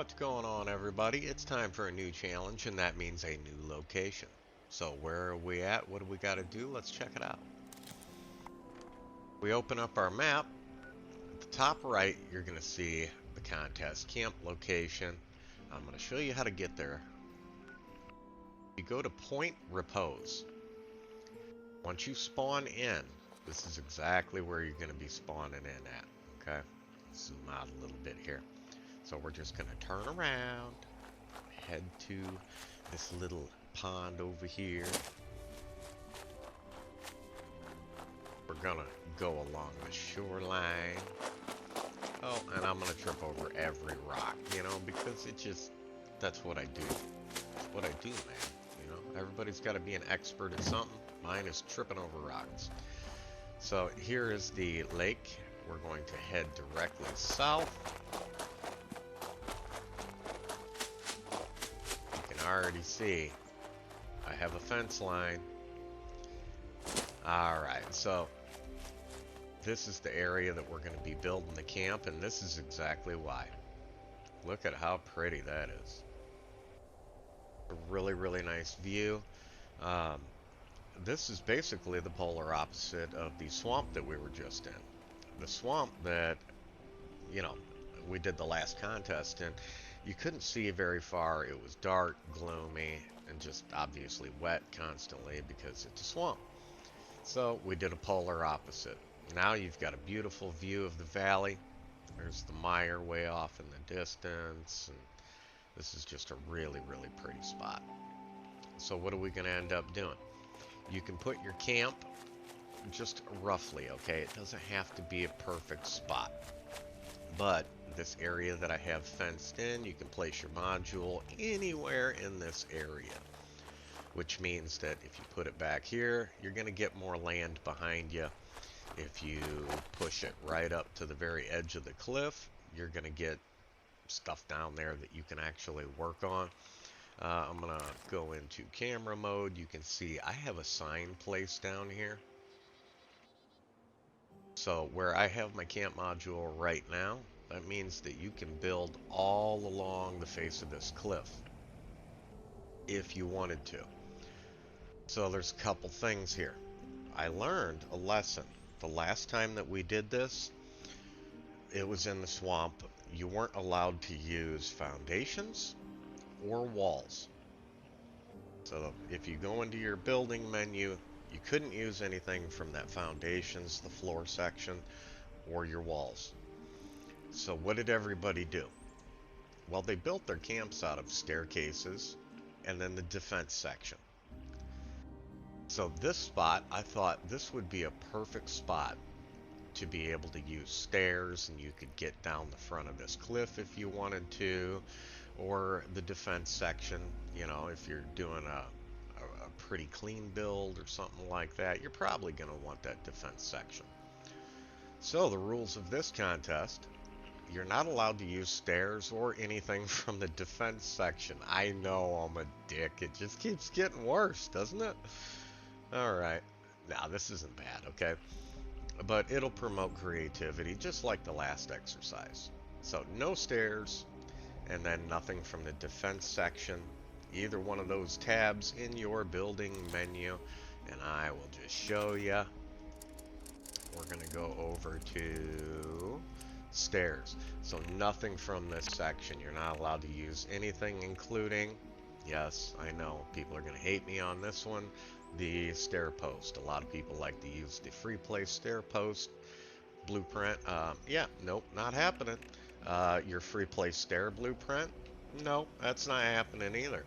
What's going on, everybody? It's time for a new challenge, and that means a new location. So where are we at? What do we got to do? Let's check it out. We open up our map. At the top right, you're going to see the contest camp location. I'm going to show you how to get there. You go to Point Repose. Once you spawn in, this is exactly where you're going to be spawning in at. Okay? Let's zoom out a little bit here. So we're just going to turn around, head to this little pond over here. We're going to go along the shoreline. Oh, and I'm going to trip over every rock, because that's what I do. That's what I do, man. Everybody's got to be an expert at something. Mine is tripping over rocks. So here is the lake. We're going to head directly south. Already see I have a fence line. Alright, so this is the area that we're going to be building the camp, and this is exactly why. Look at how pretty that is. A really, really nice view. This is basically the polar opposite of the swamp that we were just in. The swamp that, we did the last contest in, you couldn't see very far. It was dark, gloomy, and just obviously wet constantly because it's a swamp. So we did a polar opposite. Now you've got a beautiful view of the valley. There's the mire way off in the distance, and this is just a really, really pretty spot. So what are we going to end up doing? You can put your camp just roughly, okay? It doesn't have to be a perfect spot. But this area that I have fenced in, you can place your module anywhere in this area, which means that if you put it back here, you're going to get more land behind you. If you push it right up to the very edge of the cliff, you're going to get stuff down there that you can actually work on. I'm going to go into camera mode. You can see I have a sign placed down here. So where I have my camp module right now, that means that you can build all along the face of this cliff if you wanted to. So there's a couple things here. I learned a lesson. The last time that we did this, it was in the swamp. You weren't allowed to use foundations or walls. So if you go into your building menu, you couldn't use anything from that foundations, the floor section, or your walls. So what did everybody do? Well, they built their camps out of staircases and then the defense section. So this spot, I thought this would be a perfect spot to be able to use stairs, and you could get down the front of this cliff if you wanted to, or the defense section, if you're doing a pretty clean build or something like that, you're probably going to want that defense section. So the rules of this contest: you're not allowed to use stairs or anything from the defense section. I know I'm a dick. It just keeps getting worse, doesn't it? Alright. Now, this isn't bad, okay? But it'll promote creativity, just like the last exercise. So, no stairs, and then nothing from the defense section. Either one of those tabs in your building menu, and I will just show you. We're going to go over to stairs. So nothing from this section. You're not allowed to use anything, including, yes, I know people are going to hate me on this one, the stair post. A lot of people like to use the free play stair post blueprint. Yeah, nope, not happening. Your free play stair blueprint, nope, that's not happening either.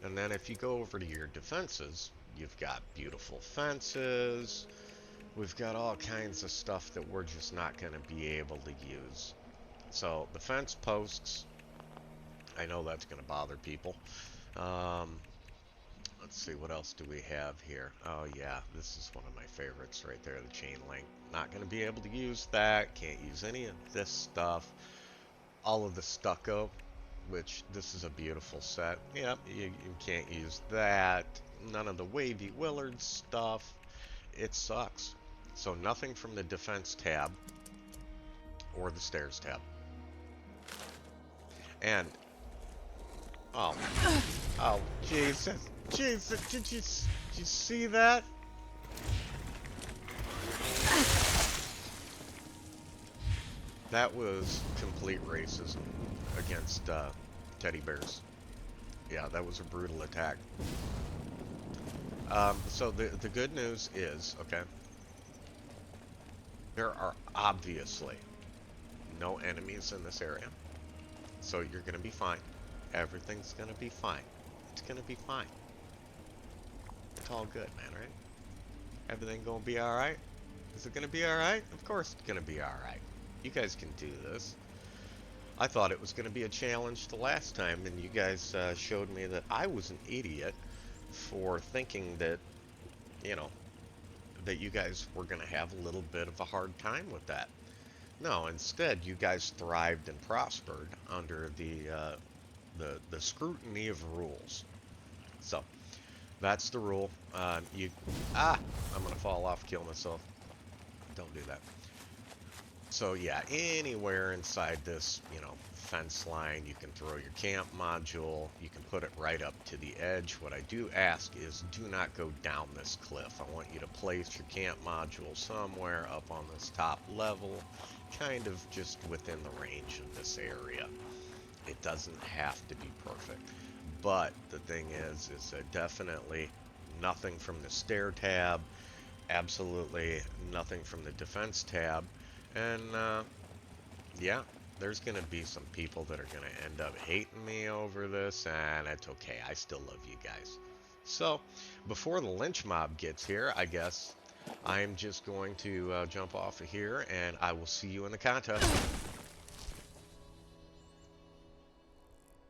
And then if you go over to your defenses, you've got beautiful fences. We've got all kinds of stuff that we're just not going to be able to use. So the fence posts, I know that's going to bother people. Let's see, what else do we have here? Oh yeah, this is one of my favorites right there, the chain link. Not going to be able to use that. Can't use any of this stuff. All of the stucco, which this is a beautiful set. Yep, you can't use that. None of the wavy Willard stuff. It sucks. So nothing from the defense tab or the stairs tab. And oh, oh, Jesus, Jesus, did you see that? That was complete racism against teddy bears. Yeah, that was a brutal attack. So the good news is, okay, there are obviously no enemies in this area, so you're gonna be fine. Everything's gonna be fine. It's gonna be fine. It's all good, man, right? Everything gonna be alright? Is it gonna be alright? Of course it's gonna be alright. You guys can do this. I thought it was gonna be a challenge the last time, and you guys showed me that I was an idiot for thinking that, you know, that you guys were gonna have a little bit of a hard time with that. No, instead you guys thrived and prospered under the scrutiny of rules. So that's the rule. I'm gonna fall off, kill myself. Don't do that. So yeah, anywhere inside this, fence line, you can throw your camp module. You can put it right up to the edge. What I do ask is do not go down this cliff. I want you to place your camp module somewhere up on this top level, kind of just within the range of this area. It doesn't have to be perfect. But the thing is definitely nothing from the stair tab, absolutely nothing from the defense tab, and yeah, there's gonna be some people that are gonna end up hating me over this, and it's okay. I still love you guys. So, before the lynch mob gets here, I guess I'm just going to jump off of here, and I will see you in the contest.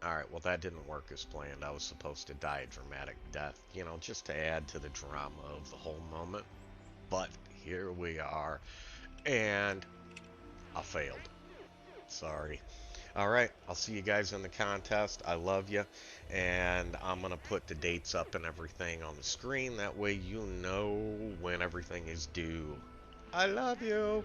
Alright, well that didn't work as planned. I was supposed to die a dramatic death, just to add to the drama of the whole moment. But here we are, and I failed. Sorry. Alright, I'll see you guys in the contest. I love you, and I'm going to put the dates up and everything on the screen. That way you know when everything is due. I love you.